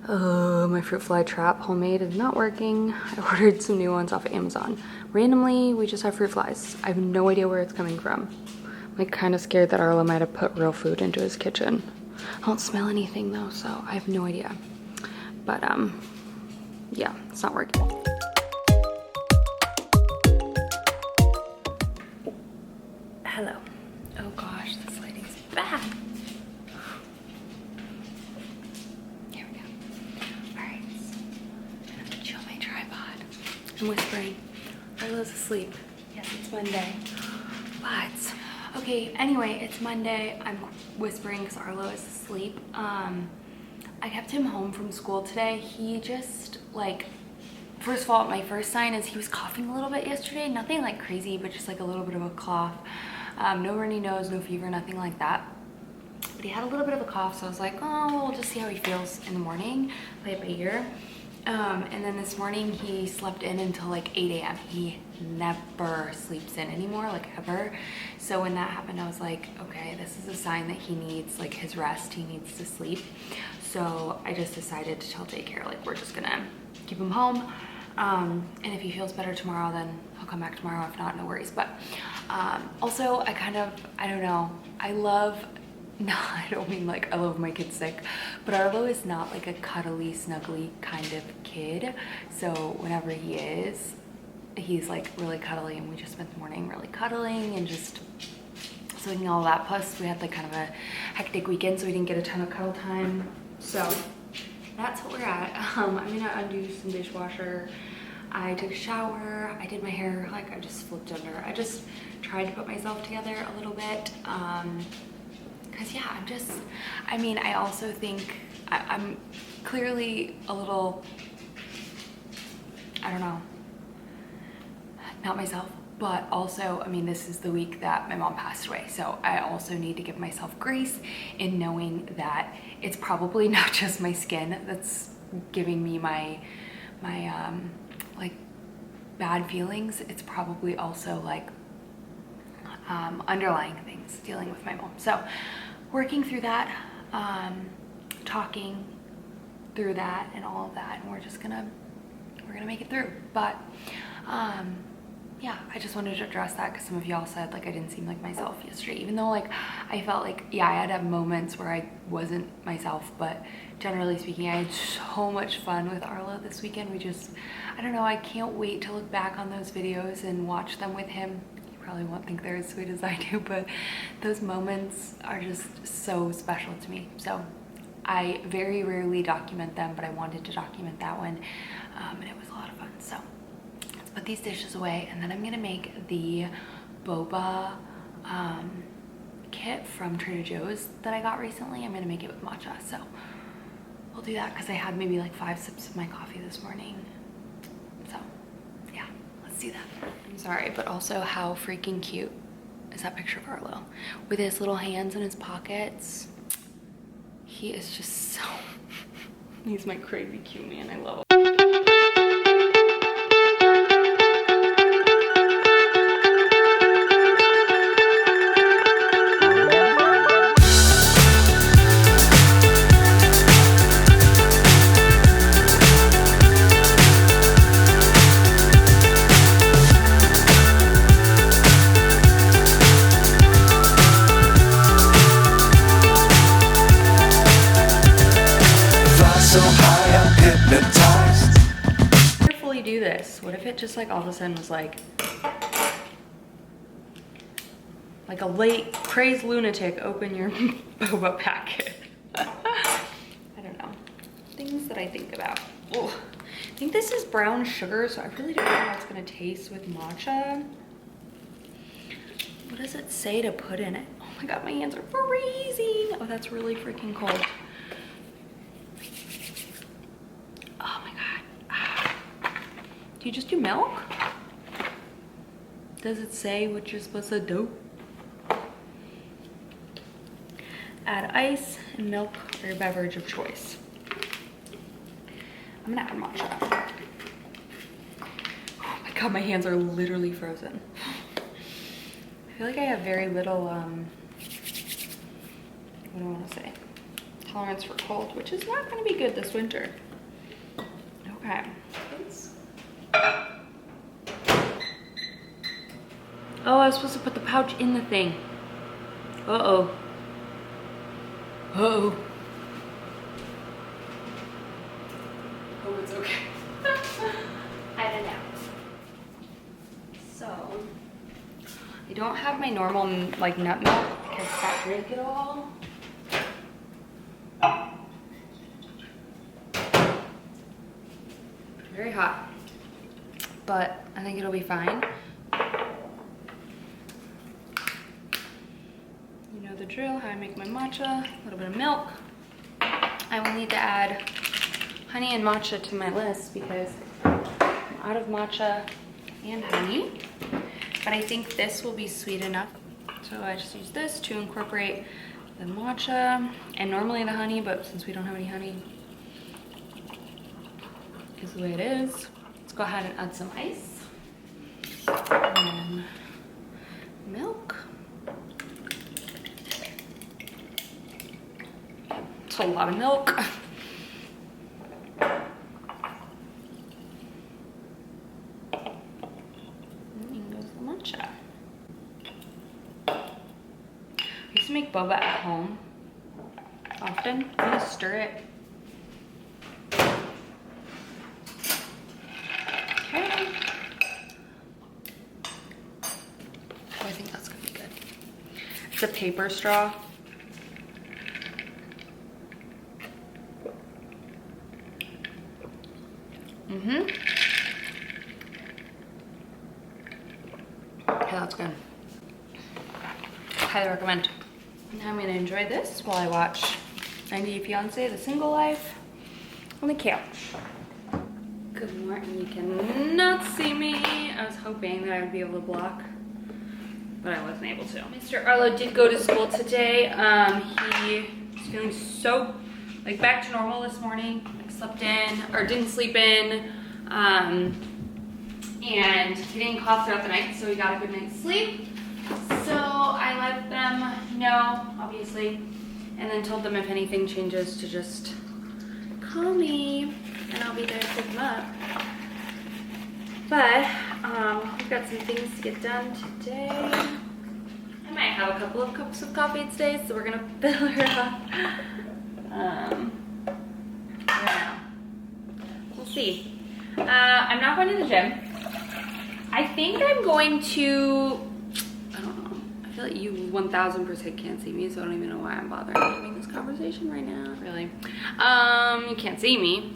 My fruit fly trap homemade is not working. I ordered some new ones off of Amazon. Randomly, we just have fruit flies. I have no idea where it's coming from. I'm like kind of scared that Arlo might have put real food into his kitchen. I don't smell anything though, so I have no idea. But yeah, it's not working. Hello. Oh gosh, this lighting's bad. Here we go. Alright. I'm gonna put you on my tripod. I'm whispering. Arlo's asleep. Yes, it's Monday. But okay, anyway, it's Monday. I'm whispering because Arlo is asleep. I kept him home from school today. He just like, first of all, my first sign is he was coughing a little bit yesterday. Nothing like crazy, but just like a little bit of a cough. No runny nose, no fever, nothing like that. But he had a little bit of a cough, so I was like, oh, we'll just see how he feels in the morning, play it by ear. And then this morning he slept in until like 8 a.m. He never sleeps in anymore, like ever. So when that happened, I was like, okay, this is a sign that he needs like his rest. He needs to sleep. So I just decided to tell daycare, like we're just gonna keep him home. And if he feels better tomorrow, then he'll come back tomorrow. If not, no worries. But also I don't know, no, I don't mean like I love my kids sick, but Arlo is not like a cuddly, snuggly kind of kid. So whenever he is, he's like really cuddly, and we just spent the morning really cuddling and just doing all that. Plus we had like kind of a hectic weekend, so we didn't get a ton of cuddle time. So that's what we're at. I'm gonna undo some dishwasher. I took a shower, I did my hair, like I just flipped under. I just tried to put myself together a little bit. Cause yeah, I also think I'm clearly a little, I don't know, not myself, but also, this is the week that my mom passed away. So I also need to give myself grace in knowing that it's probably not just my skin that's giving me my like bad feelings. It's probably also like underlying things dealing with my mom. So working through that, talking through that and all of that, and we're gonna make it through. But yeah, I just wanted to address that because some of y'all said like I didn't seem like myself yesterday, even though like I felt like, yeah, I had to have moments where I wasn't myself, but generally speaking, I had so much fun with Arlo this weekend. I don't know, I can't wait to look back on those videos and watch them with him. You probably won't think they're as sweet as I do, but those moments are just so special to me. So I very rarely document them, but I wanted to document that one, and it was a lot of fun. So let's put these dishes away, and then I'm gonna make the boba kit from Trader Joe's that I got recently. I'm gonna make it with matcha, so we'll do that because I had maybe like 5 sips of my coffee this morning. So yeah, let's do that. I'm sorry, but also how freaking cute is that picture of Arlo with his little hands in his pockets? He is just so he's my crazy cute man. I love him. Do this. What if it just like all of a sudden was like a late crazed lunatic open your boba packet? I don't know. Things that I think about. Oh, I think this is brown sugar, so I really don't know how it's gonna taste with matcha. What does it say to put in it? Oh my god, my hands are freezing. Oh, that's really freaking cold. Do you just do milk? Does it say what you're supposed to do? Add ice and milk or your beverage of choice. I'm gonna add matcha. Oh my god, my hands are literally frozen. I feel like I have very little, what do I want to say? tolerance for cold, which is not going to be good this winter. Okay. Oh, I was supposed to put the pouch in the thing. Uh-oh. Uh-oh. Oh, it's okay. I don't know. So, I don't have my normal, like, nut milk because I can't drink it all. Very hot, but I think it'll be fine. You know the drill, how I make my matcha, a little bit of milk. I will need to add honey and matcha to my list because I'm out of matcha and honey, but I think this will be sweet enough. So I just use this to incorporate the matcha and normally the honey, but since we don't have any honey, is the way it is. Let's go ahead and add some ice and then milk. It's a lot of milk. And in goes the matcha. I used to make boba at home often. I'm gonna stir it. Okay. Oh, I think that's gonna be good. It's a paper straw. Okay, that's good. Highly recommend. Now I'm gonna enjoy this while I watch 90 Day Fiancé, The Single Life on the couch. Good morning. You cannot see me. I was hoping that I would be able to block, but I wasn't able to. Mr. Arlo did go to school today. He was feeling so like back to normal this morning. Like slept in or didn't sleep in, and he didn't cough throughout the night, so he got a good night's sleep. So I let them know, obviously, and then told them if anything changes to just call me and I'll be there to pick them up. But we've got some things to get done today. I might have a couple of cups of coffee today, so we're gonna fill her up. Yeah, we'll see. I'm not going to the gym. I think I'm going to, I don't know. I feel like you 1000% can't see me, so I don't even know why I'm bothering having this conversation right now, really. You can't see me.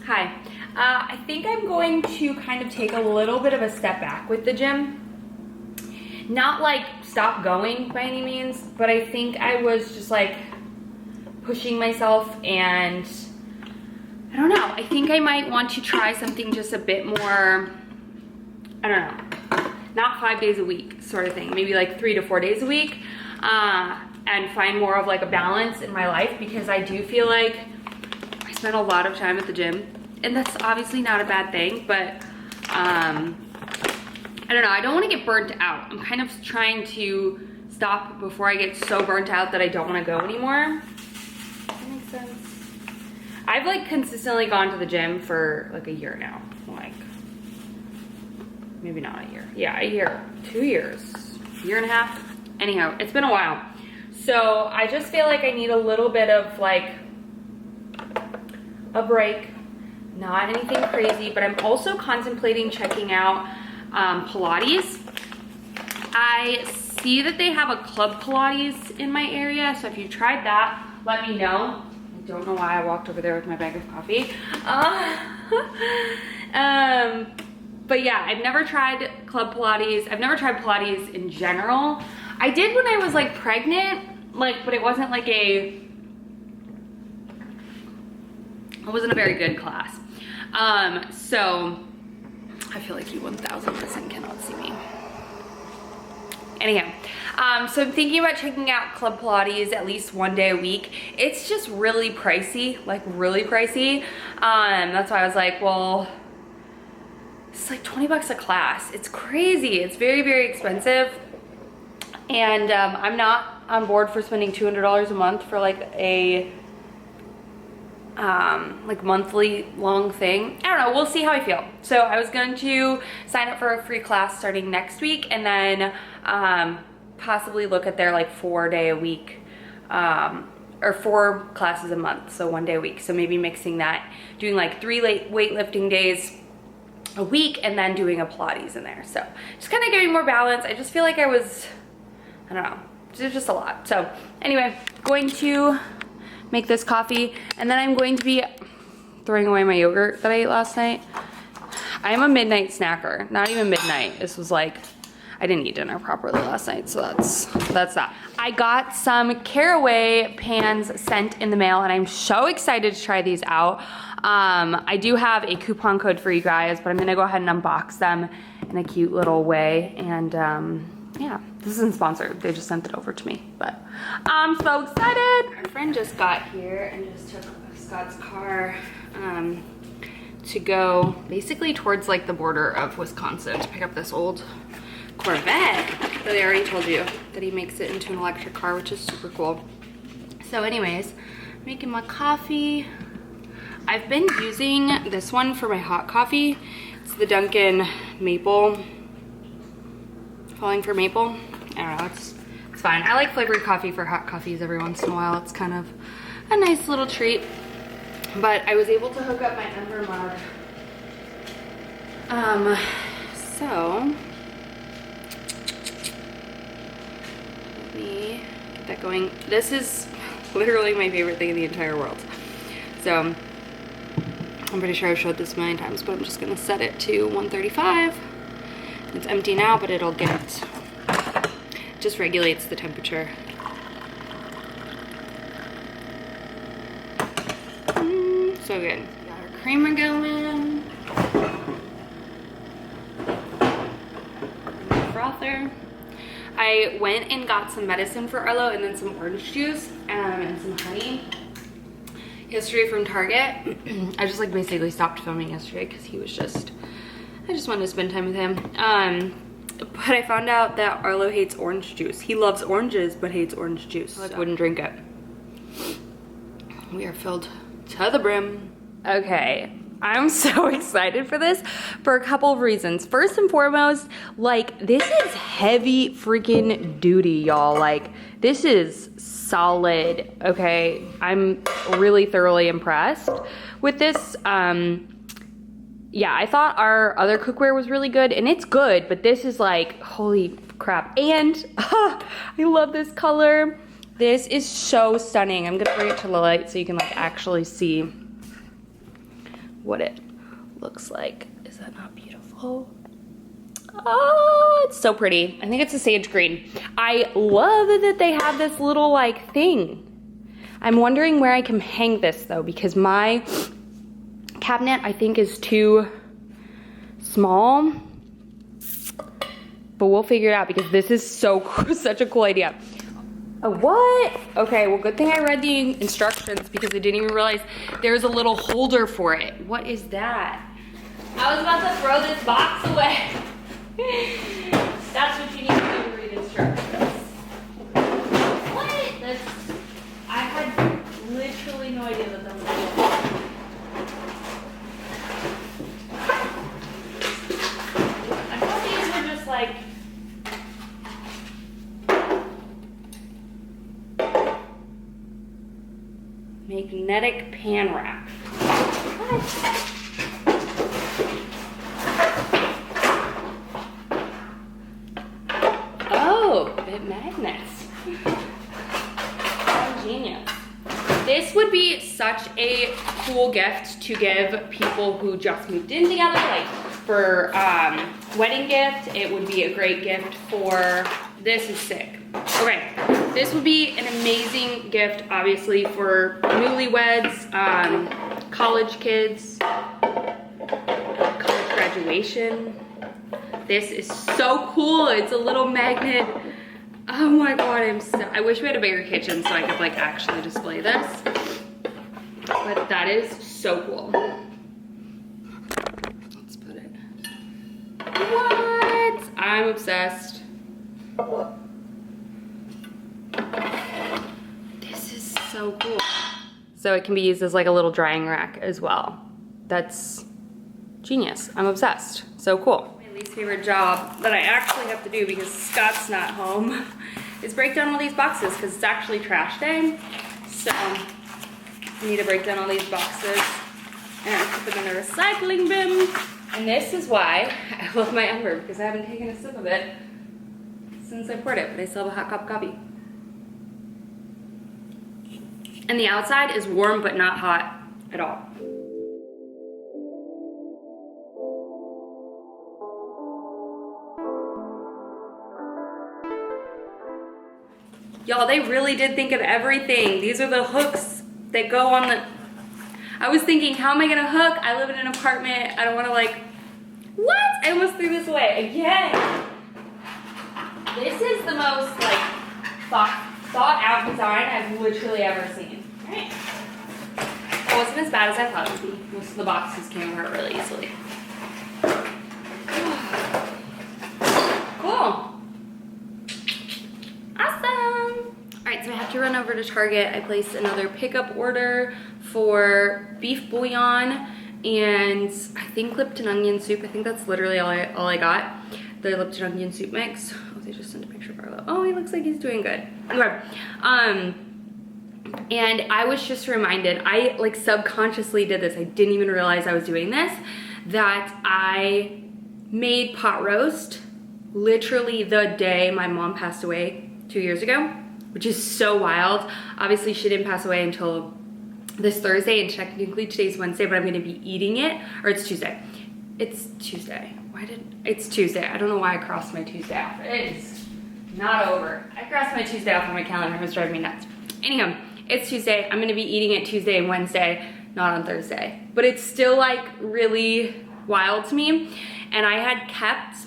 Hi. I think I'm going to kind of take a little bit of a step back with the gym. Not like stop going by any means, but I think I was just like pushing myself and I don't know. I think I might want to try something just a bit more, I don't know, not 5 days a week sort of thing. Maybe like 3 to 4 days a week, and find more of like a balance in my life because I do feel like I spend a lot of time at the gym and that's obviously not a bad thing, but I don't know. I don't want to get burnt out. I'm kind of trying to stop before I get so burnt out that I don't want to go anymore. Does that make sense? I've like consistently gone to the gym for like a year now. Like, maybe not a year. Yeah, a year, 2 years, year and a half. Anyhow, it's been a while. So I just feel like I need a little bit of like a break. Not anything crazy, but I'm also contemplating checking out Pilates. I see that they have a club Pilates in my area, so if you tried that, let me know. I don't know why I walked over there with my bag of coffee. But yeah, I've never tried club Pilates. I've never tried Pilates in general. I did when I was like pregnant, like, but it wasn't like it wasn't a very good class. So I feel like you 1000% cannot see me. Anyhow, so I'm thinking about checking out Club Pilates at least 1 day a week. It's just really pricey, like really pricey. That's why I was like, well, it's like 20 bucks a class. It's crazy. It's very, very expensive. And I'm not on board for spending $200 a month for like a like monthly long thing. I don't know, we'll see how I feel. So I was going to sign up for a free class starting next week, and then possibly look at their like 4-day a week or 4 classes a month, so 1 day a week. So maybe mixing that, doing like 3 weightlifting days a week and then doing a Pilates in there. So just kind of giving more balance. I just feel like I don't know, it's just a lot. So anyway, going to make this coffee, and then I'm going to be throwing away my yogurt that I ate last night. I'm a midnight snacker, not even midnight. This was like, I didn't eat dinner properly last night, so that's that. I got some caraway pans sent in the mail, and I'm so excited to try these out. I do have a coupon code for you guys, but I'm gonna go ahead and unbox them in a cute little way. And yeah, this isn't sponsored. They just sent it over to me, but I'm so excited. Our friend just got here and just took Scott's car to go basically towards like the border of Wisconsin to pick up this old Corvette that I already told you that he makes it into an electric car, which is super cool. So anyways, making my coffee. I've been using this one for my hot coffee. It's the Dunkin Maple, Falling for Maple. I don't know, it's fine. I like flavored coffee for hot coffees every once in a while. It's kind of a nice little treat. But I was able to hook up my Ember mug. So let me get that going. This is literally my favorite thing in the entire world. So I'm pretty sure I've showed this a million times, but I'm just gonna set it to 135. It's empty now, but it'll get, just regulates the temperature. So good. Got our creamer going. Frother. I went and got some medicine for Arlo and then some orange juice and some honey yesterday from Target. I just like basically stopped filming yesterday because he was just, I just wanted to spend time with him. But I found out that Arlo hates orange juice. He loves oranges but hates orange juice. I wouldn't drink it. We are filled to the brim. Okay, I'm so excited for this for a couple of reasons. First and foremost, like, this is heavy freaking duty, y'all. Like, this is solid, okay? I'm really thoroughly impressed with this. Yeah, I thought our other cookware was really good, and it's good, but this is like, holy crap. And I love this color. This is so stunning. I'm gonna bring it to the light so you can like actually see what it looks like. Is that not beautiful? Oh, it's so pretty. I think it's a sage green. I love that they have this little like thing. I'm wondering where I can hang this though, because my cabinet I think is too small, but we'll figure it out because this is so cool, such a cool idea. Oh, what? Okay, well, good thing I read the instructions because I didn't even realize there's a little holder for it. What is that? I was about to throw this box away. That's what you need to do to read instructions. What? That's, I had literally no idea that that was cool. I thought these were just like magnetic pan wrap. What? Oh, bit magnets. Oh, genius. This would be such a cool gift to give people who just moved in together, like for wedding gift. It would be a great gift for, this is sick. Okay, this would be an amazing gift, obviously, for newlyweds, college kids, college graduation. This is so cool. It's a little magnet. Oh my God, I wish we had a bigger kitchen so I could like actually display this. But that is so cool. Let's put it. What? I'm obsessed. So it can be used as like a little drying rack as well. That's genius. I'm obsessed. So cool. My least favorite job that I actually have to do because Scott's not home is break down all these boxes because it's actually trash day. So I need to break down all these boxes and put them in the recycling bin. And this is why I love my Ember, because I haven't taken a sip of it since I poured it, but I still have a hot cup of coffee. And the outside is warm but not hot at all. Y'all, they really did think of everything. These are the hooks that go on the... I was thinking, how am I gonna hook? I live in an apartment. I don't wanna like... What? I almost threw this away again. This is the most like thought out design I've literally ever seen. All right. It wasn't as bad as I thought it would be. Most of the boxes came apart really easily. Cool. Awesome. All right, so I have to run over to Target. I placed another pickup order for beef bouillon and I think Lipton onion soup. I think that's literally all I got. The Lipton onion soup mix. Oh, they just sent a picture of Arlo. Oh, he looks like he's doing good. Okay. And I was just reminded, I like subconsciously did this. I didn't even realize I was doing this, that I made pot roast literally the day my mom passed away 2 years ago, which is so wild. Obviously she didn't pass away until this Thursday, and technically today's Wednesday, but I'm gonna be eating it, or it's Tuesday. It's Tuesday. It's Tuesday. I don't know why I crossed my Tuesday off. It's not over. I crossed my Tuesday off on my calendar. It was driving me nuts. Anyhow, it's Tuesday. I'm gonna be eating it Tuesday and Wednesday, not on Thursday. But it's still like really wild to me. And I had kept,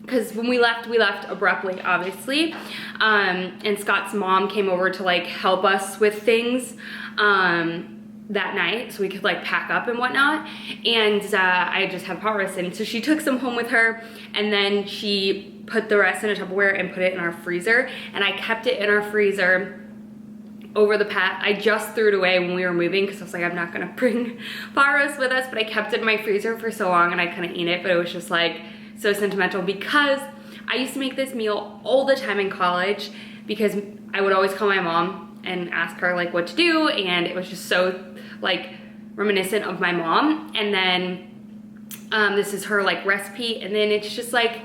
because when we left abruptly, obviously. And Scott's mom came over to like help us with things that night so we could like pack up and whatnot. And I just have pot roast in. So she took some home with her and then she put the rest in a Tupperware and put it in our freezer. And I kept it in our freezer over the past, I just threw it away when we were moving because I was like, I'm not gonna bring pot roast with us, but I kept it in my freezer for so long and I couldn't eat it, but it was just like so sentimental because I used to make this meal all the time in college because I would always call my mom and ask her like what to do, and it was just so like reminiscent of my mom. And then this is her like recipe, and then it's just like,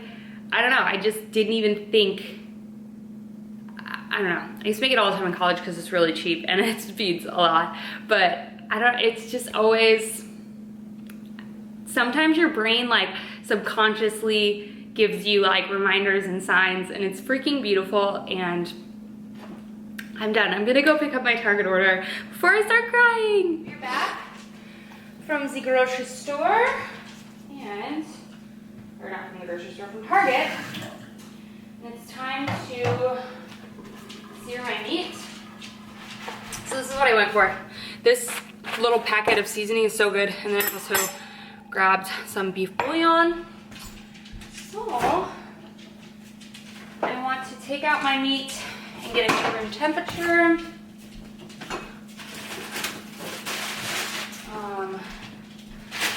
I don't know, I just didn't even think, I don't know. I used to make it all the time in college because it's really cheap and it feeds a lot, but I don't, it's just always, sometimes your brain like subconsciously gives you like reminders and signs, and it's freaking beautiful. And I'm done. I'm gonna go pick up my Target order before I start crying. We're back from the grocery store, and, or not from the grocery store, from Target. And it's time to sear my meat. So this is what I went for. This little packet of seasoning is so good, and then I also grabbed some beef bouillon. So I want to take out my meat and get it to room temperature.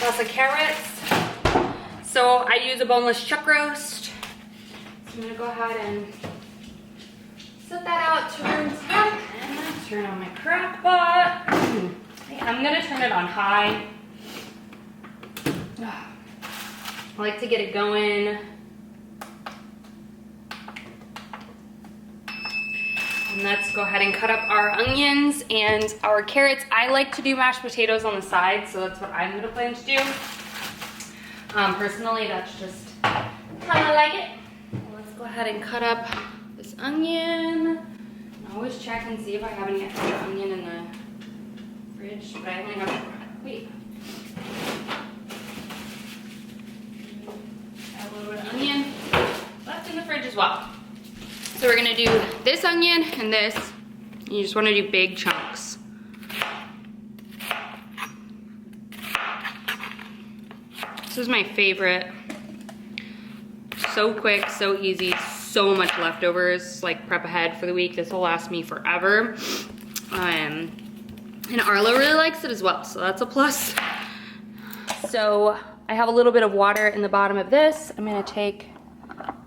Lots of carrots. So I use a boneless chuck roast. So I'm gonna go ahead and set that out to room temp, and then turn on my crock pot. I'm gonna turn it on high. I like to get it going. And let's go ahead and cut up our onions and our carrots. I like to do mashed potatoes on the side, so that's what I'm gonna plan to do. Personally, that's just how I like it. Let's go ahead and cut up this onion. I always check and see if I have any extra onion in the fridge, but I only have, wait. Add a little bit of onion left in the fridge as well. So we're gonna do this onion and this. You just wanna do big chunks. This is my favorite. So quick, so easy, so much leftovers, like prep ahead for the week. This will last me forever. And Arlo really likes it as well, so that's a plus. So I have a little bit of water in the bottom of this. I'm gonna take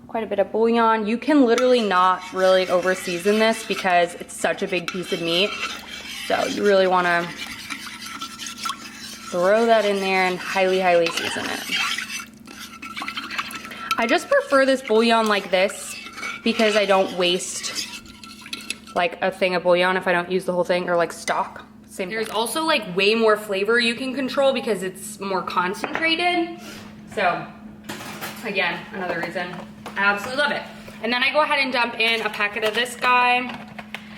quite a bit of bouillon. You can literally not really over season this because it's such a big piece of meat. So you really wanna throw that in there and highly, highly season it. I just prefer this bouillon like this because I don't waste like a thing of bouillon if I don't use the whole thing, or like stock. Same. There's also like way more flavor you can control because it's more concentrated. So again, another reason I absolutely love it. And then I go ahead and dump in a packet of this guy.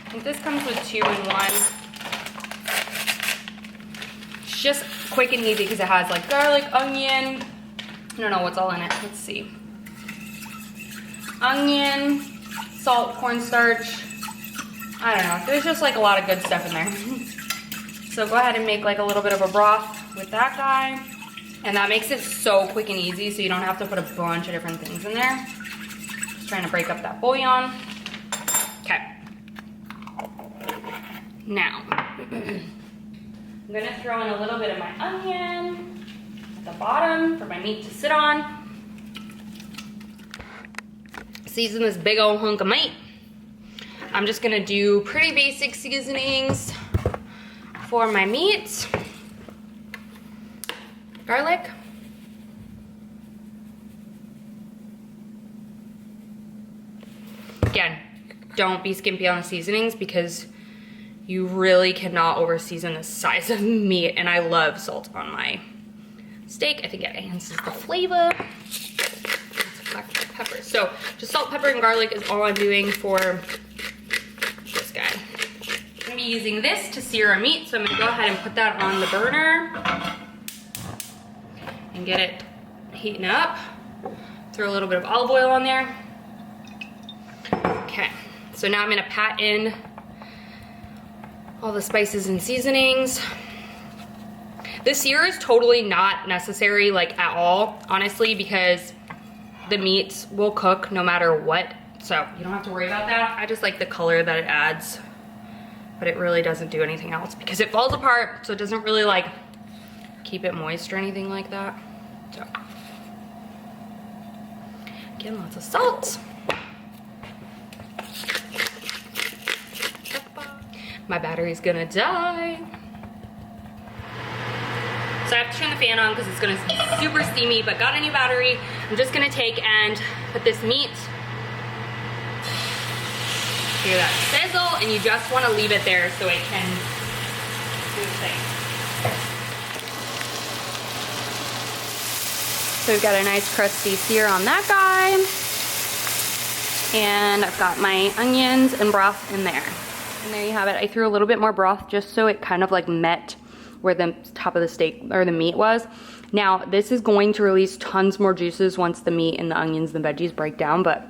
I think this comes with 2 in 1. It's just quick and easy because it has like garlic, onion. I don't know what's all in it. Let's see. Onion, salt, cornstarch. I don't know. There's just like a lot of good stuff in there. So go ahead and make like a little bit of a broth with that guy. And that makes it so quick and easy so you don't have to put a bunch of different things in there. Just trying to break up that bouillon. Okay. Now, I'm gonna throw in a little bit of my onion at the bottom for my meat to sit on. Season this big old hunk of meat. I'm just gonna do pretty basic seasonings for my meat. Garlic. Again, don't be skimpy on the seasonings because you really cannot over season the size of meat, and I love salt on my steak. I think it enhances the flavor. Black pepper. So just salt, pepper, and garlic is all I'm doing for this guy. I'm gonna be using this to sear our meat, so I'm gonna go ahead and put that on the burner and get it heating up. Throw a little bit of olive oil on there. Okay, so now I'm gonna pat in all the spices and seasonings. This sear is totally not necessary, like at all, honestly, because the meat will cook no matter what, so you don't have to worry about that. I just like the color that it adds, but it really doesn't do anything else because it falls apart, so it doesn't really like keep it moist or anything like that. So again, lots of salt. My battery's gonna die. So I have to turn the fan on because it's gonna be super steamy, but got a new battery. I'm just gonna take and put this meat, hear that sizzle, and you just wanna leave it there so it can do the thing. So we've got a nice crusty sear on that guy. And I've got my onions and broth in there. And there you have it. I threw a little bit more broth just so it kind of like met where the top of the steak or the meat was. Now, this is going to release tons more juices once the meat and the onions and the veggies break down, but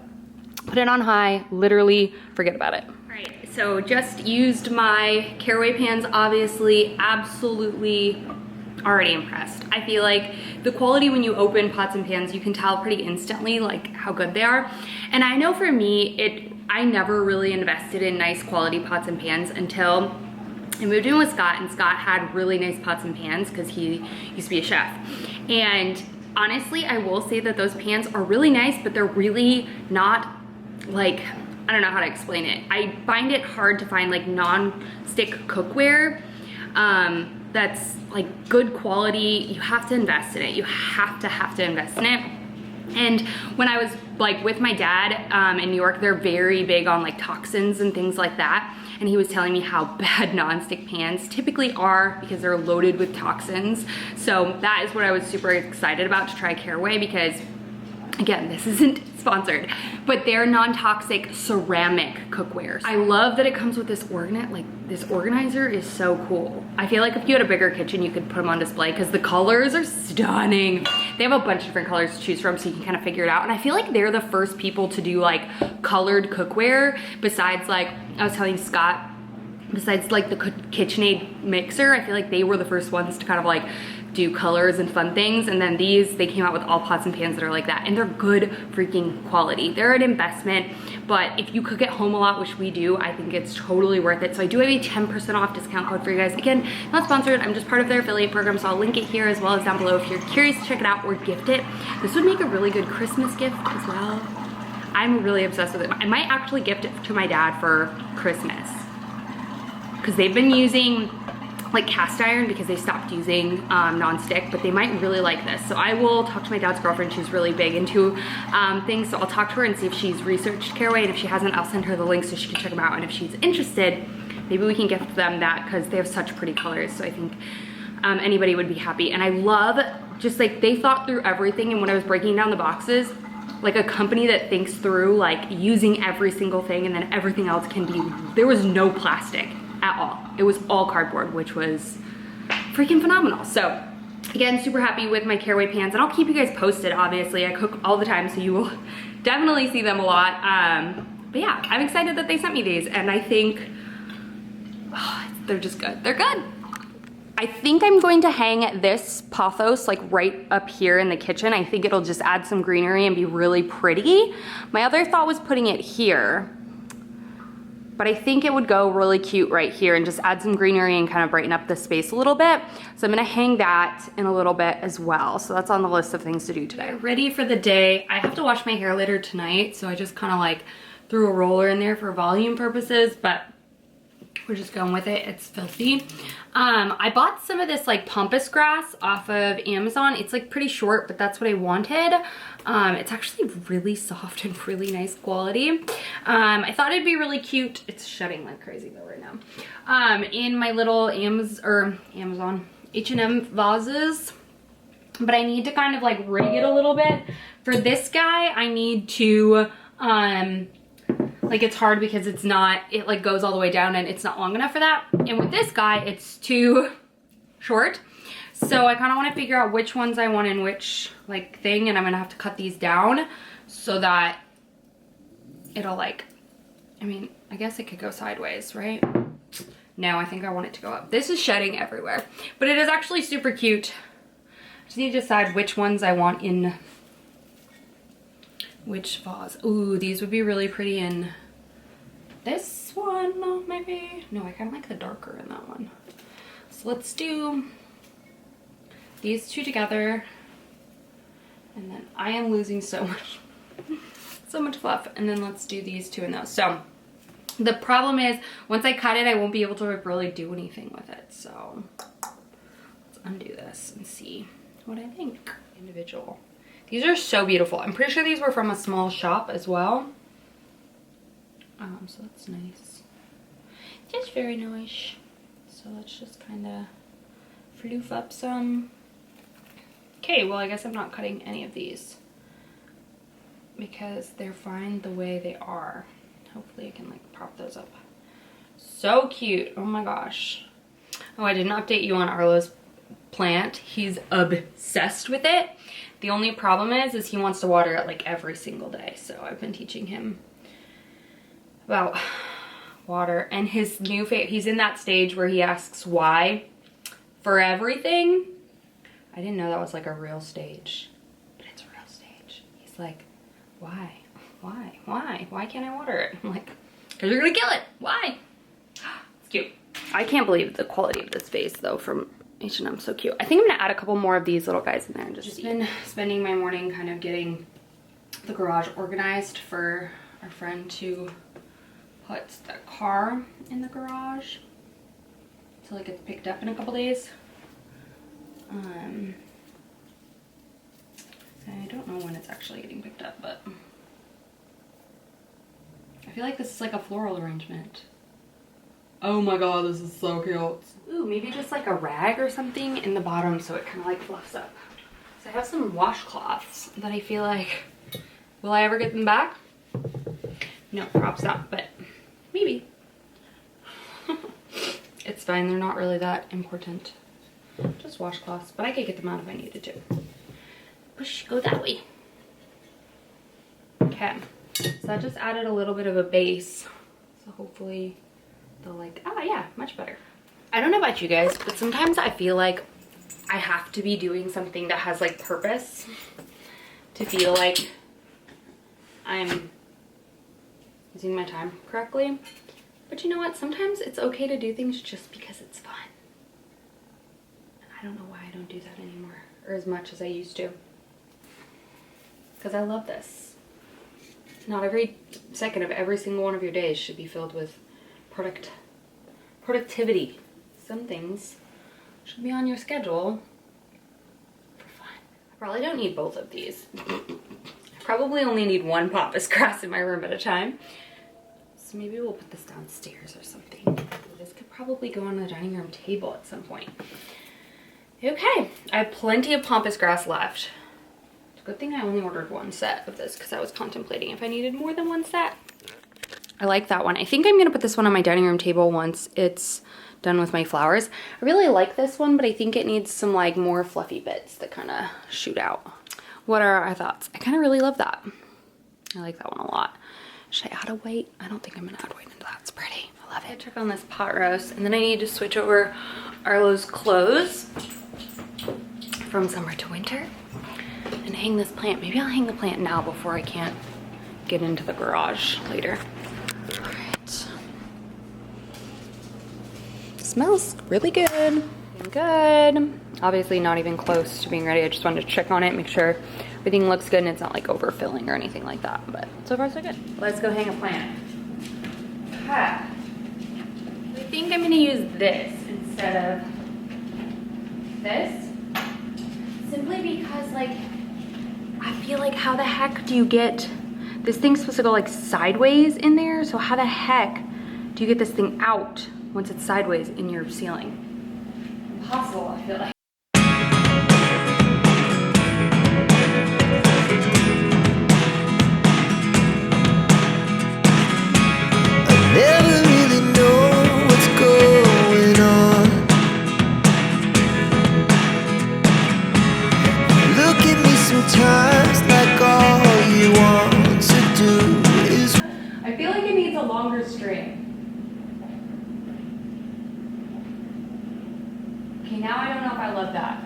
put it on high, literally forget about it. All right, so just used my caraway pans, obviously, absolutely already impressed. I feel like the quality when you open pots and pans, you can tell pretty instantly like how good they are. And I know for me, I never really invested in nice quality pots and pans until I moved in with Scott, and Scott had really nice pots and pans because he used to be a chef. And honestly, I will say that those pans are really nice, but they're really not like, I don't know how to explain it. I find it hard to find like non-stick cookware that's like good quality. You have to invest in it. You have to invest in it. And when I was like with my dad in New York, they're very big on like toxins and things like that. And he was telling me how bad nonstick pans typically are because they're loaded with toxins. So that is what I was super excited about to try Caraway because, again, this isn't sponsored, but they're non-toxic ceramic cookware. I love that it comes with this this organizer is so cool. I feel like if you had a bigger kitchen, you could put them on display because the colors are stunning. They have a bunch of different colors to choose from so you can kind of figure it out. And I feel like they're the first people to do like colored cookware besides like, I was telling Scott, besides like the KitchenAid mixer, I feel like they were the first ones to kind of like do colors and fun things. And then these, they came out with all pots and pans that are like that, and they're good freaking quality. They're an investment, but if you cook at home a lot, which we do, I think it's totally worth it. So I do have a 10% off discount code for you guys. Again, not sponsored, I'm just part of their affiliate program, so I'll link it here as well as down below if you're curious to check it out or gift it. This would make a really good Christmas gift as well. I'm really obsessed with it. I might actually gift it to my dad for Christmas, because they've been using like cast iron because they stopped using non-stick, but they might really like this. So I will talk to my dad's girlfriend. She's really big into things, so I'll talk to her and see if she's researched Caraway, and if she hasn't, I'll send her the link so she can check them out. And if she's interested, maybe we can gift them that, because they have such pretty colors. So I think anybody would be happy. And I love just like they thought through everything. And when I was breaking down the boxes, like a company that thinks through like using every single thing, and then everything else can be, there was no plastic at all. It was all cardboard, which was freaking phenomenal. So again, super happy with my Caraway pans, and I'll keep you guys posted. Obviously, I cook all the time, so you will definitely see them a lot. But yeah, I'm excited that they sent me these, and I think they're just good. They're good. I think I'm going to hang this pothos like right up here in the kitchen. I think it'll just add some greenery and be really pretty. My other thought was putting it here, but I think it would go really cute right here and just add some greenery and kind of brighten up the space a little bit. So I'm gonna hang that in a little bit as well. So that's on the list of things to do today. Ready for the day. I have to wash my hair later tonight, so I just kind of like threw a roller in there for volume purposes, but we're just going with it. It's filthy. I bought some of this like pampas grass off of Amazon. It's like pretty short, but that's what I wanted. It's actually really soft and really nice quality. I thought it'd be really cute. It's shedding like crazy though right now. In my little Amazon H&M vases. But I need to kind of like rig it a little bit. For this guy, I need to like it's hard because it's not, it like goes all the way down and it's not long enough for that. And with this guy, it's too short. So I kind of want to figure out which ones I want in which like thing, and I'm gonna have to cut these down so that it'll like, I mean, I guess it could go sideways, right? No, I think I want it to go up. This is shedding everywhere, but it is actually super cute. I just need to decide which ones I want in which vase. Ooh, these would be really pretty in this one, maybe. No, I kind of like the darker in that one. So let's do these two together. And then I am losing so much fluff. And then let's do these two in those. So the problem is once I cut it, I won't be able to really do anything with it. So let's undo this and see what I think. Individual. These are so beautiful. I'm pretty sure these were from a small shop as well. So that's nice. Just very nice. So let's just kind of floof up some. Okay, well I guess I'm not cutting any of these because they're fine the way they are. Hopefully I can like prop those up. So cute. Oh my gosh. Oh, I didn't update you on Arlo's plant. He's obsessed with it. The only problem is he wants to water it like every single day. So I've been teaching him about water, and his new he's in that stage where he asks why for everything. I didn't know that was like a real stage, but it's a real stage. He's like, why can't I water it? I'm like, because you're gonna kill it. Why? It's cute. I can't believe the quality of this vase though from H&M. So cute. I think I'm gonna add a couple more of these little guys in there and just been spending my morning kind of getting the garage organized for our friend to put the car in the garage till it gets picked up in a couple days. I don't know when it's actually getting picked up, but I feel like this is like a floral arrangement. Oh my god, this is so cute. Ooh, maybe just like a rag or something in the bottom so it kind of like fluffs up. So I have some washcloths that I feel like, will I ever get them back? No, perhaps not, but maybe. It's fine, they're not really that important. Just washcloths, but I could get them out if I needed to. Push, go that way. Okay, so I just added a little bit of a base. So hopefully they'll like, ah yeah, much better. I don't know about you guys, but sometimes I feel like I have to be doing something that has like purpose to feel like I'm using my time correctly. But you know what? Sometimes it's okay to do things just because it's fun. And I don't know why I don't do that anymore, or as much as I used to. Because I love this. Not every second of every single one of your days should be filled with productivity. Some things should be on your schedule for fun. I probably don't need both of these. I probably only need one pampas grass in my room at a time. So maybe we'll put this downstairs or something. This could probably go on the dining room table at some point. Okay, I have plenty of pampas grass left. It's a good thing I only ordered one set of this because I was contemplating if I needed more than one set. I like that one. I think I'm gonna put this one on my dining room table once it's done with my flowers. I really like this one, but I think it needs some like more fluffy bits that kind of shoot out. What are our thoughts? I kind of really love that. I like that one a lot. Should I add a weight? I don't think I'm gonna add weight into that. It's pretty. I love it. I check on this pot roast, and then I need to switch over Arlo's clothes from summer to winter and hang this plant. Maybe I'll hang the plant now before I can't get into the garage later. All right. Smells really good. Good. Obviously not even close to being ready. I just wanted to check on it, make sure everything looks good and it's not like overfilling or anything like that. But so far so good. Let's go hang a plant. I think I'm gonna use this instead of this. Simply because like, I feel like how the heck do you get, this thing's supposed to go like sideways in there. So how the heck do you get this thing out once it's sideways in your ceiling? Impossible, I feel like. Never really know what's going on. Look at me sometimes like all you want to do is. I feel like it needs a longer string. Okay, now I don't know if I love that.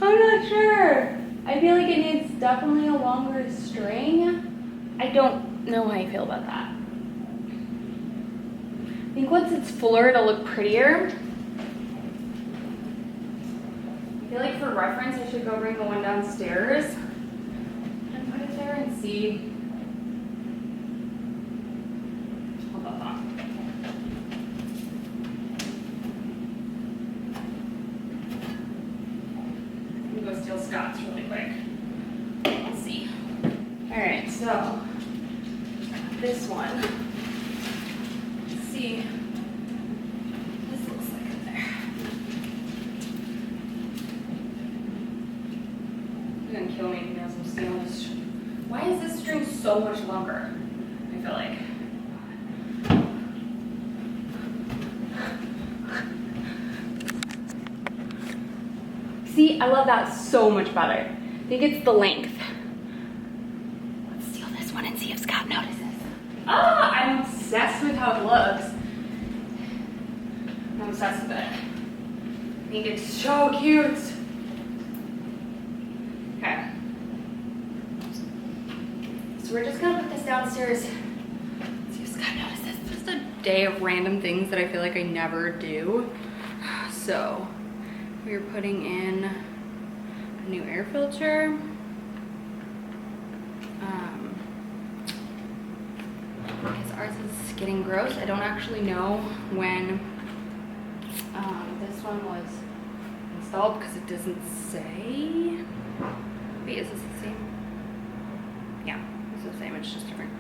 I'm not sure. I feel like it needs definitely a longer string. I don't know how I feel about that. I think once it's fuller, it'll look prettier. I feel like for reference, I should go bring the one downstairs and put it there and see. Hold on. Let me go steal Scott's really quick. Let's see. All right, so this one. See, this looks like it there. You're gonna kill me because I'm stealing this. Why is this string so much longer? I feel like. See, I love that so much better. I think it's the length. Let's steal this one and see if Scott notices. Ah, I'm obsessed with how it looks. I'm obsessed with it. I think it's so cute. Okay. So we're just gonna put this downstairs. See if Scott notices. It's just a day of random things that I feel like I never do. So we're putting in a new air filter. Because ours is getting gross. I don't actually know when this one was installed because it doesn't say. Wait, is this the same? Yeah, it's the same, it's just different.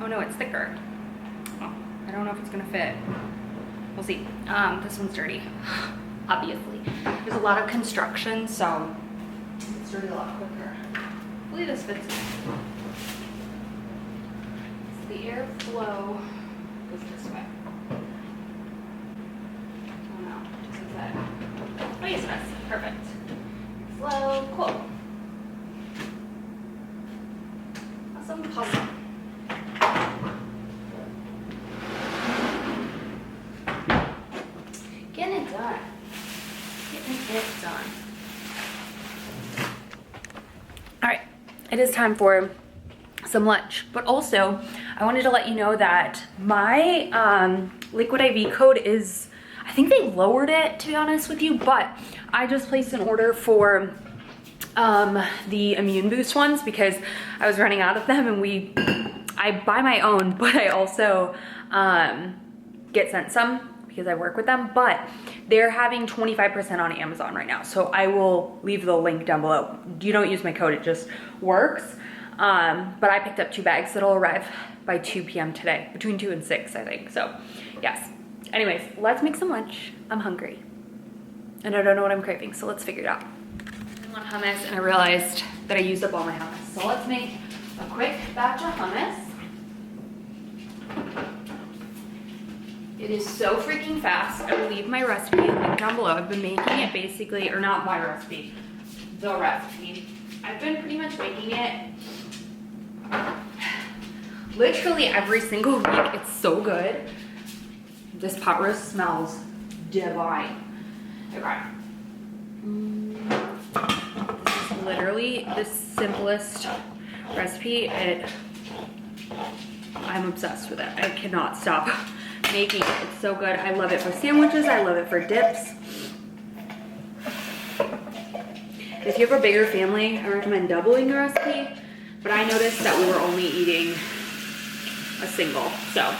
Oh no, it's thicker. Oh, I don't know if it's gonna fit. We'll see. This one's dirty, obviously. There's a lot of construction, so it's dirty a lot quicker. Hopefully this fits. The airflow goes this way. Oh no, doesn't fit. Oh yes, it does. Perfect. Flow, cool. Awesome. Getting it done. And it's done. All right, it is time for some lunch, but also I wanted to let you know that my liquid IV code is, I think they lowered it, to be honest with you, but I just placed an order for the immune boost ones because I was running out of them, and I buy my own, but I also get sent some because I work with them, but they're having 25% on Amazon right now. So I will leave the link down below. You don't use my code, it just works. But I picked up 2 bags that'll arrive by 2 p.m. today, between 2 and 6, I think. So yes. Anyways, let's make some lunch. I'm hungry and I don't know what I'm craving, so let's figure it out. I want hummus and I realized that I used up all my hummus. So let's make a quick batch of hummus. It is so freaking fast. I will leave my recipe link down below. I've been making it basically, or not my recipe, the recipe. I've been pretty much making it literally every single week. It's so good. This pot roast smells divine. Okay. This is literally the simplest recipe. I'm obsessed with it. I cannot stop making it. It's so good. I love it for sandwiches. I love it for dips. If you have a bigger family, I recommend doubling the recipe, but I noticed that we were only eating a single, so.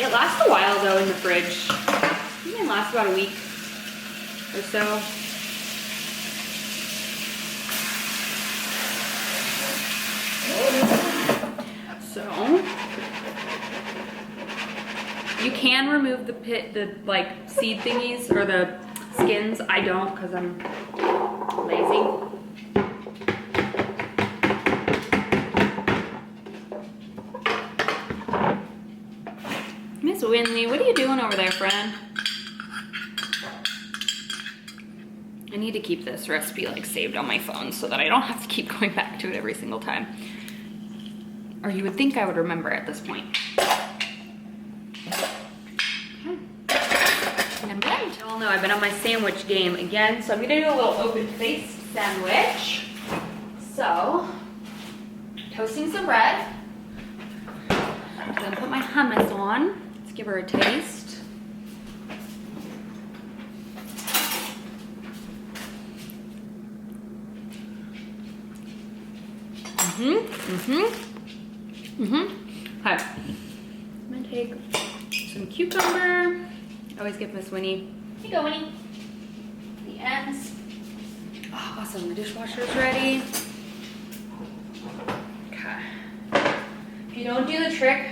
It lasts a while though in the fridge. I think it lasts about a week or so. So, you can remove the like seed thingies or the skins. I don't because I'm lazy. Miss Winley, what are you doing over there, friend? I need to keep this recipe like saved on my phone so that I don't have to keep going back to it every single time. Or you would think I would remember at this point. And I'm done. You all know I've been on my sandwich game again, so I'm gonna do a little open-faced sandwich. So, toasting some bread. I'm gonna put my hummus on. Let's give her a taste. Okay. I'm gonna take some cucumber. I always give Miss Winnie. Here you go, Winnie. The ends. Oh, awesome. The dishwasher's ready. Okay. If you don't do the trick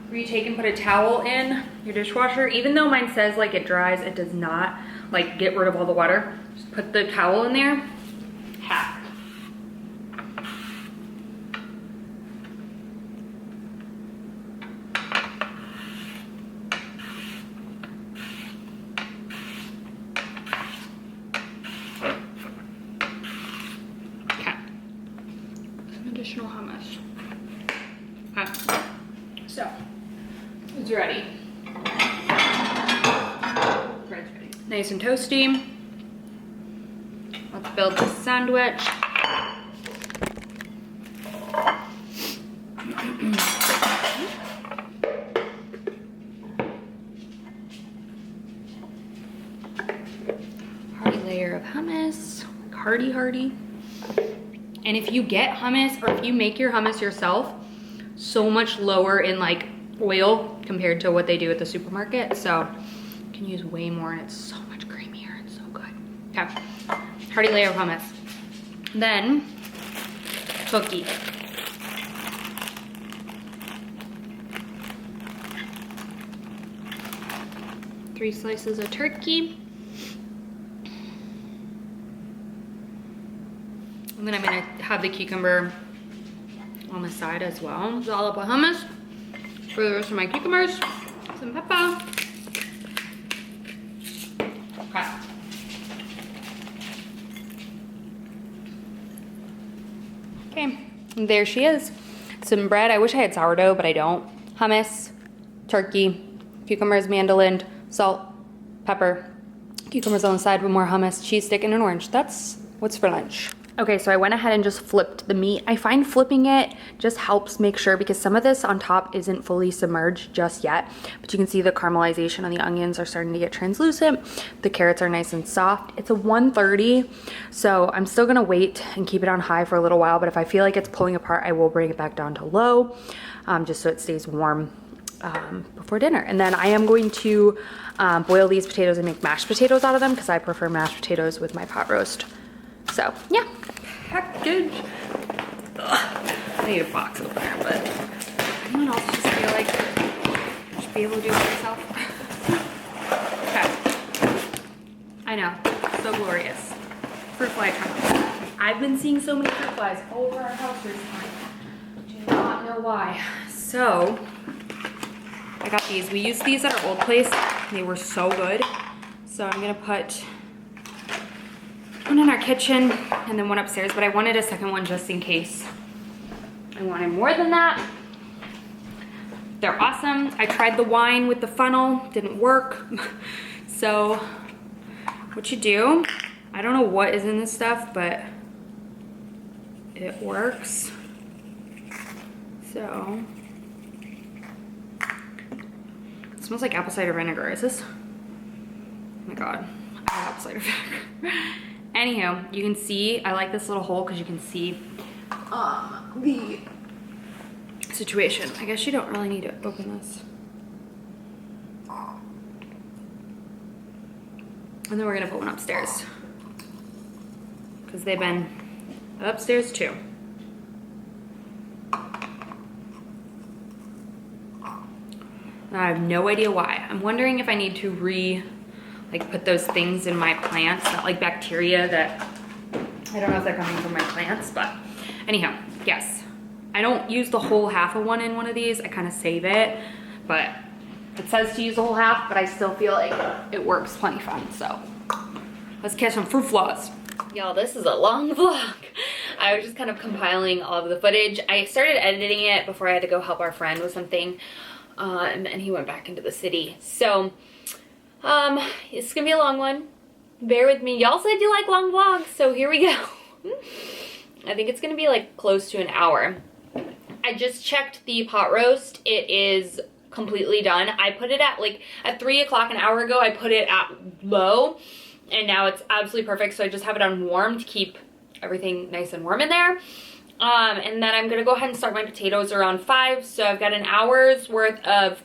where you take and put a towel in your dishwasher, even though mine says like it dries, it does not like get rid of all the water. Just put the towel in there. Hack. Additional hummus. Okay. So, it's ready. Bread's ready. Nice and toasty. Let's build this sandwich. Hearty layer of hummus. Hearty. And if you get hummus, or if you make your hummus yourself, so much lower in like oil compared to what they do at the supermarket. So you can use way more and it's so much creamier and so good. Okay, hearty layer of hummus. Then, cookie. Three slices of turkey. And then I'm gonna have the cucumber on the side as well. Dollop of hummus for the rest of my cucumbers. Some pepper. Okay. Okay, and there she is. Some bread. I wish I had sourdough, but I don't. Hummus, turkey, cucumbers, mandolin, salt, pepper, Cucumbers on the side with more hummus, cheese stick, and an orange. That's what's for lunch. Okay, so I went ahead and just flipped the meat. I find flipping it just helps make sure, because some of this on top isn't fully submerged just yet, but you can see the caramelization on the onions are starting to get translucent. The carrots are nice and soft. It's a 130, so I'm still gonna wait and keep it on high for a little while, but if I feel like it's pulling apart, I will bring it back down to low, just so it stays warm before dinner. And then I am going to boil these potatoes and make mashed potatoes out of them, because I prefer mashed potatoes with my pot roast. So yeah, package. Ugh. I need a box opener, but anyone else just feel like I should be able to do it myself? Okay. I know, so glorious. Fruit fly charms. I've been seeing so many fruit flies all over our house recently. Do not know why. So I got these. We used these at our old place. They were so good. So I'm gonna put one in our kitchen and then one upstairs, but I wanted a second one just in case I wanted more than that. They're awesome. I tried the wine with the funnel, didn't work. So what you do, I don't know what is in this stuff, but it works. So it smells like apple cider vinegar. Is this? Oh my God, I have apple cider vinegar. Anywho, you can see, I like this little hole because you can see the situation. I guess you don't really need to open this. And then we're gonna put one upstairs, because they've been upstairs too. And I have no idea why. I'm wondering if I need to put those things in my plants, that like bacteria that, I don't know if they're coming from my plants, but anyhow, yes. I don't use the whole half of one in one of these. I kind of save it, but it says to use the whole half, but I still feel like it works plenty fun. So let's catch some fruit flies. Y'all, this is a long vlog. I was just kind of compiling all of the footage. I started editing it before I had to go help our friend with something, and he went back into the city. So it's gonna be a long one. Bear with me. Y'all said you like long vlogs, so here we go. I think it's gonna be like close to an hour. I just checked the pot roast. It is completely done. I put it at 3 o'clock an hour ago. I put it at low, and now it's absolutely perfect. So I just have it on warm to keep everything nice and warm in there. And then I'm gonna go ahead and start my potatoes around 5. So I've got an hour's worth of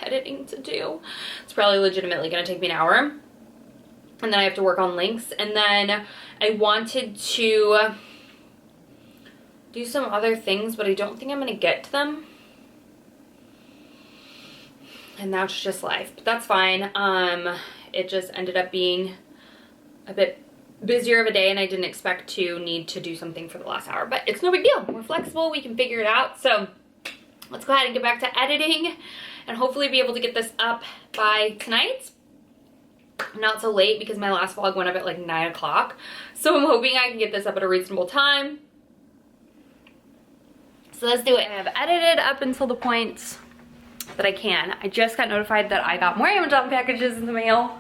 editing to do. It's probably legitimately gonna take me an hour, and then I have to work on links, and then I wanted to do some other things, but I don't think I'm gonna get to them, and that's just life, but that's fine. It just ended up being a bit busier of a day, and I didn't expect to need to do something for the last hour, but it's no big deal. We're flexible, we can figure it out. So let's go ahead and get back to editing and hopefully be able to get this up by tonight. Not so late, because my last vlog went up at like 9 o'clock. So I'm hoping I can get this up at a reasonable time. So let's do it. I have edited up until the point that I can. I just got notified that I got more Amazon packages in the mail.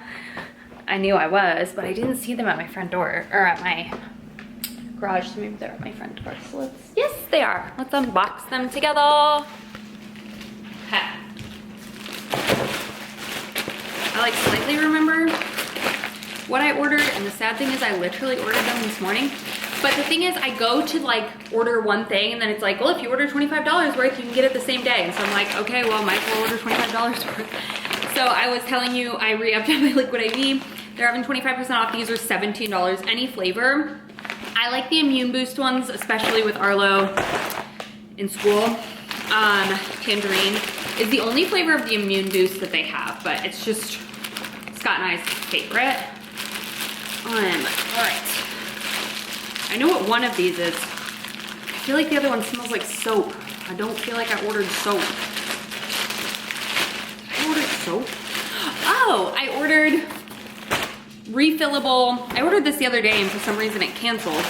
I knew I was, but I didn't see them at my front door, or at my garage, so maybe they're at my front door. So yes, they are. Let's unbox them together. Okay. I like slightly remember what I ordered, and the sad thing is I literally ordered them this morning. But the thing is, I go to like order one thing, and then it's like, well, if you order $25 worth, you can get it the same day. And so I'm like, okay, well, might as well order $25 worth. So I was telling you, I re-upped on my Liquid IV. They're having 25% off. These are $17, any flavor. I like the Immune Boost ones, especially with Arlo in school. Tangerine is the only flavor of the Immune Boost that they have, but it's just Scott and I's favorite. All right. I know what one of these is. I feel like the other one smells like soap. I don't feel like I ordered soap. I ordered soap? Oh, I ordered refillable. I ordered this the other day, and for some reason it canceled.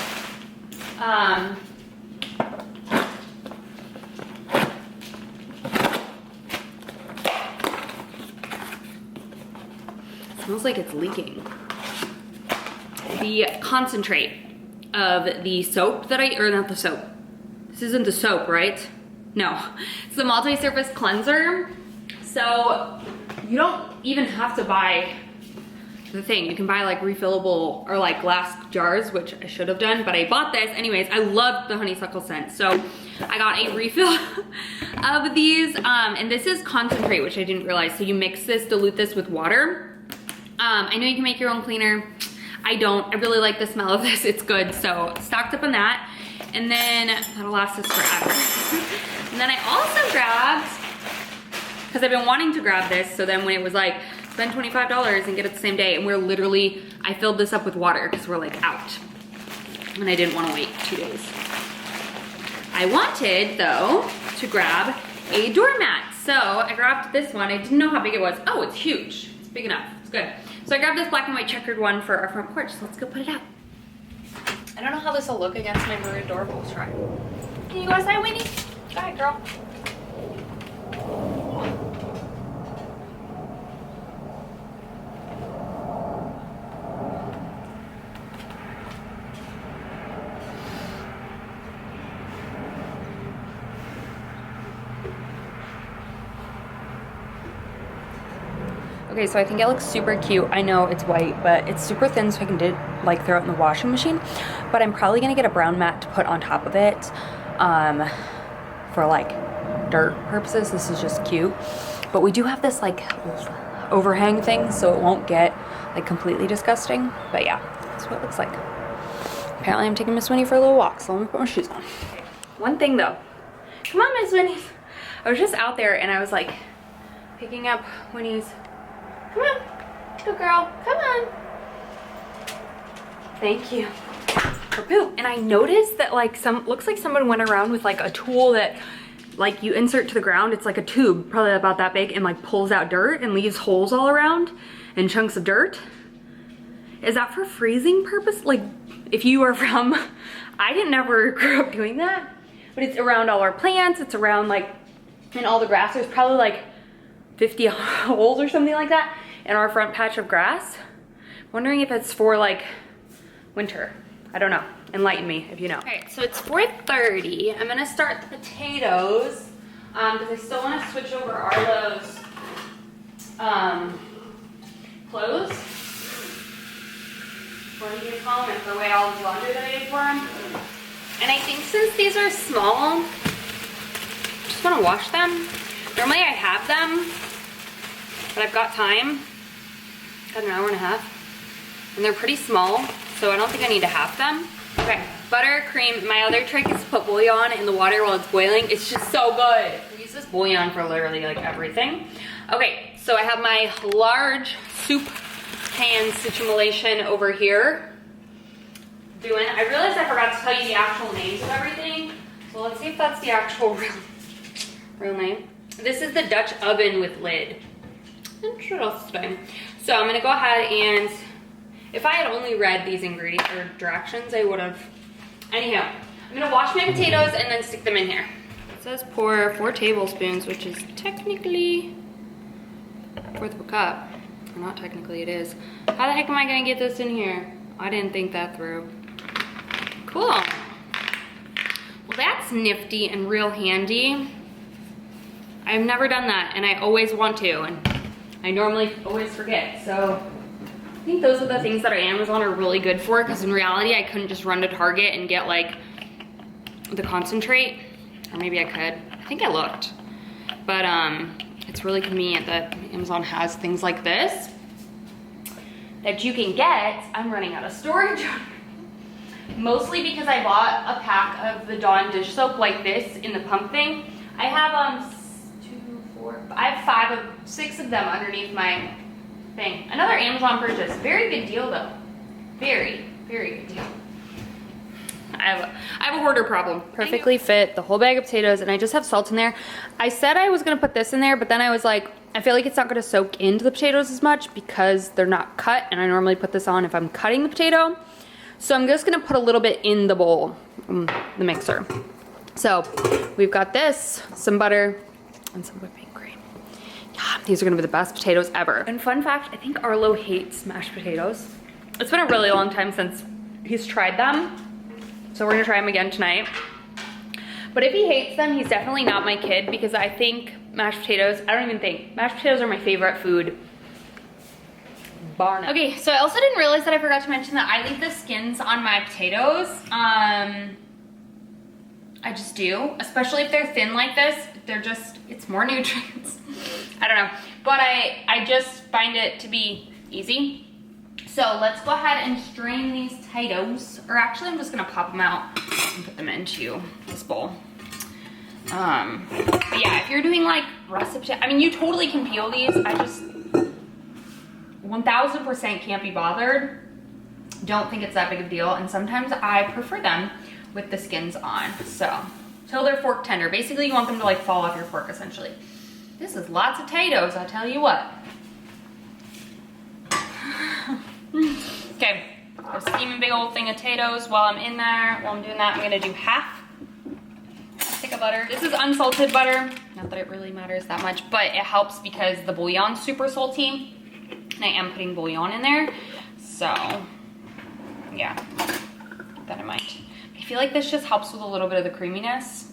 smells like it's leaking. The concentrate of the soap that or not the soap. This isn't the soap, right? No, it's the multi-surface cleanser. So you don't even have to buy the thing. You can buy like refillable or like glass jars, which I should have done, but I bought this. Anyways, I love the honeysuckle scent. So I got a refill of these, and this is concentrate, which I didn't realize. So you mix this, dilute this with water. I know you can make your own cleaner. I don't. I really like the smell of this. It's good. So stocked up on that. And then that'll last us forever. And then I also grabbed, because I've been wanting to grab this, so then when it was like, spend $25 and get it the same day, and we're literally, I filled this up with water because we're like out. And I didn't want to wait 2 days. I wanted, though, to grab a doormat. So I grabbed this one. I didn't know how big it was. Oh, it's huge. It's big enough. It's good. So I grabbed this black and white checkered one for our front porch. So let's go put it out. I don't know how this will look against my very adorable shrine. Can you go outside, Winnie? Go ahead, girl. Okay, so I think it looks super cute. I know it's white, but it's super thin, so I can like throw it in the washing machine. But I'm probably gonna get a brown mat to put on top of it for like dirt purposes. This is just cute. But we do have this like overhang thing, so it won't get like completely disgusting. But yeah, that's what it looks like. Apparently I'm taking Miss Winnie for a little walk, so let me put my shoes on. One thing though, come on Miss Winnie. I was just out there and I was like picking up Winnie's. Come on, good girl, come on. Thank you for poop. And I noticed that like looks like someone went around with like a tool that like you insert to the ground. It's like a tube, probably about that big, and like pulls out dirt and leaves holes all around and chunks of dirt. Is that for freezing purpose? Like if you are from, I didn't ever grow up doing that, but it's around all our plants. It's around like, in all the grass. There's probably like 50 holes or something like that in our front patch of grass. Wondering if it's for like winter. I don't know. Enlighten me if you know. All right, so it's 4:30. I'm gonna start the potatoes because I still want to switch over Arlo's clothes. When he gets home and throw away all the laundry that I did for him. And I think since these are small, I just want to wash them. Normally I have them, but I've got time. Got an hour and a half. And they're pretty small, so I don't think I need to half them. Okay, butter, cream. My other trick is to put bouillon in the water while it's boiling. It's just so good. I use this bouillon for literally like everything. Okay, so I have my large soup pan situation over here. I realized I forgot to tell you the actual names of everything. So let's see if that's the actual real name. This is the Dutch oven with lid. Interesting. So I'm gonna go ahead and, if I had only read these ingredients or directions, I would have. Anyhow, I'm gonna wash my potatoes and then stick them in here. It says pour 4 tablespoons, which is technically 1/4 of a cup. Or not technically, it is. How the heck am I gonna get this in here? I didn't think that through. Cool. Well, that's nifty and real handy. I've never done that, and I always want to, and I normally always forget. So I think those are the things that Amazon are really good for, because in reality, I couldn't just run to Target and get like the concentrate, or maybe I could. I think I looked, but it's really convenient that Amazon has things like this that you can get. I'm running out of storage. Mostly because I bought a pack of the Dawn dish soap like this in the pump thing. I have I have 6 of them underneath my thing. Another Amazon purchase. Very good deal though. Very, very good deal. I have a hoarder problem. Perfectly fit the whole bag of potatoes, and I just have salt in there. I said I was gonna put this in there, but then I was like, I feel like it's not gonna soak into the potatoes as much because they're not cut, and I normally put this on if I'm cutting the potato. So I'm just gonna put a little bit in the bowl, the mixer. So we've got this, some butter, and some whipping cream. These are gonna be the best potatoes ever. And fun fact, I think Arlo hates mashed potatoes. It's been a really long time since he's tried them. So we're gonna try them again tonight. But if he hates them, he's definitely not my kid because I think mashed potatoes, mashed potatoes are my favorite food. Bar none. Okay, so I also didn't realize that I forgot to mention that I leave the skins on my potatoes. I just do, especially if they're thin like this. They're just, it's more nutrients. I don't know, but I just find it to be easy. So let's go ahead and strain these potatoes, or actually I'm just gonna pop them out and put them into this bowl. But yeah, if you're doing like russet potato, I mean, you totally can peel these. I just 1000% can't be bothered. Don't think it's that big of a deal, and sometimes I prefer them with the skins on. So till they're fork tender. Basically, you want them to like fall off your fork essentially. This is lots of potatoes, I'll tell you what. Okay, I'm steaming a big old thing of potatoes. While I'm in there, while I'm doing that, I'm gonna do half stick of butter. This is unsalted butter. Not that it really matters that much, but it helps because the bouillon's super salty. And I am putting bouillon in there. So, yeah, keep that in mind. I feel like this just helps with a little bit of the creaminess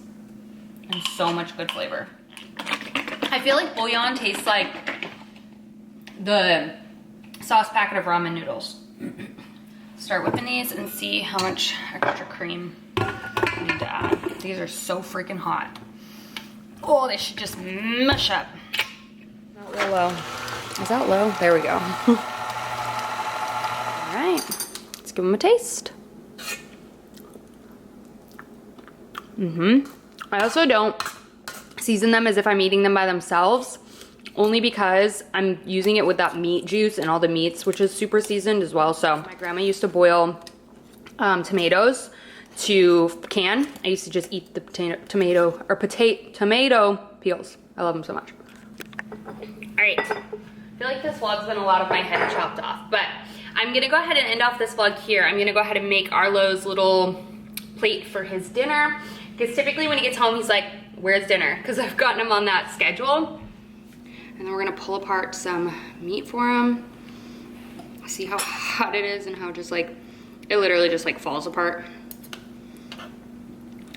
and so much good flavor. I feel like bouillon tastes like the sauce packet of ramen noodles. Start whipping these and see how much extra cream I need to add. These are so freaking hot. Oh, they should just mush up. Not real low. Is that low? There we go. All right, let's give them a taste. I also don't season them as if I'm eating them by themselves, only because I'm using it with that meat juice and all the meats, which is super seasoned as well. So my grandma used to boil tomatoes to can. I used to just eat the tomato peels. I love them so much. All right, I feel like this vlog's been a lot of my head chopped off, but I'm gonna go ahead and end off this vlog here. I'm gonna go ahead and make Arlo's little plate for his dinner, because typically when he gets home, he's like, where's dinner? Because I've gotten him on that schedule. And then we're gonna pull apart some meat for him. See how hot it is and how just like, it literally just like falls apart.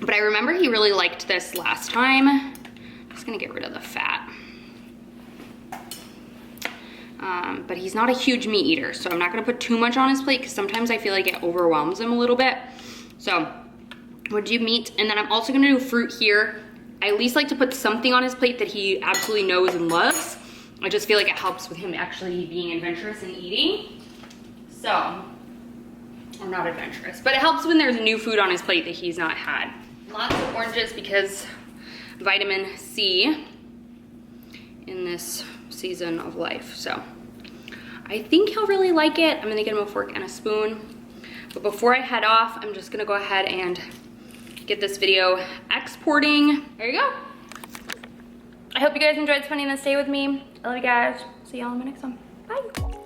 But I remember he really liked this last time. I'm just gonna get rid of the fat. But he's not a huge meat eater, so I'm not gonna put too much on his plate because sometimes I feel like it overwhelms him a little bit. So I'm gonna do meat, and then I'm also gonna do fruit here. I at least like to put something on his plate that he absolutely knows and loves. I just feel like it helps with him actually being adventurous and eating. So, or not adventurous, but it helps when there's new food on his plate that he's not had. Lots of oranges because vitamin C in this season of life. So I think he'll really like it. I'm gonna get him a fork and a spoon. But before I head off, I'm just gonna go ahead and get this video exporting. There you go. I hope you guys enjoyed spending this day with me. I love you guys. See y'all in my next one. Bye.